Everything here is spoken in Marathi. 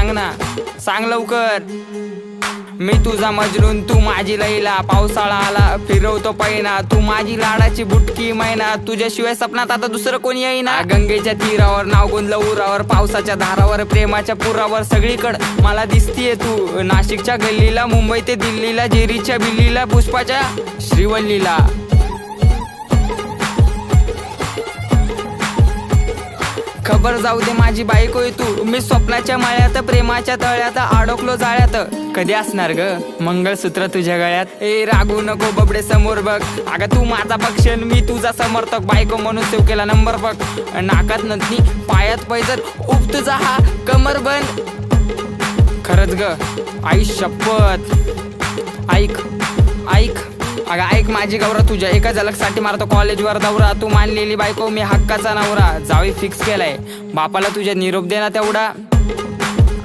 सांग ना, सांग लवकर. मी तुझा मजनून तू माझी लैला, पावसाळा आला फिरवतो पैना, तू माझी लाडाची बुटकी मैना, तुझ्याशिवाय सपनात आता दुसरं कोणी येईना. गंगेच्या तीरावर नाव गुंजलं उरावर, पावसाच्या धारावर प्रेमाच्या पुरावर, सगळीकडं मला दिसतीये तू. नाशिकच्या गल्लीला, मुंबई ते दिल्लीला, जेरीच्या बिल्लीला, पुष्पाच्या श्रीवल्लीला. खबर जाऊ दे माझी बायकोय तू, मी स्वप्नाच्या माळ्यात प्रेमाच्या तळ्यात अडकलो जाळ्यात. कधी असणार ग मंगळसूत्र तुझ्या गळ्यात? ए रागू नको बबडे समोर बघ, अगं तू माझा पक्षन मी तुझा समर्थक, बायको म्हणून सेव केला नंबर बघ. नाकात नथनी पायात पैजर, उप तुझा हा कमर बंद. खरंच ग आई शपथ, ऐक ऐक अगं ऐक माझी गौरा, तुझ्या एका झलकसाठी मारतो कॉलेजवर दौरा. तू मानलेली बायको मी हक्काचा नवरा, जावी फिक्स केलाय, बापाला तुझ्या निरोप दे ना तेवढा.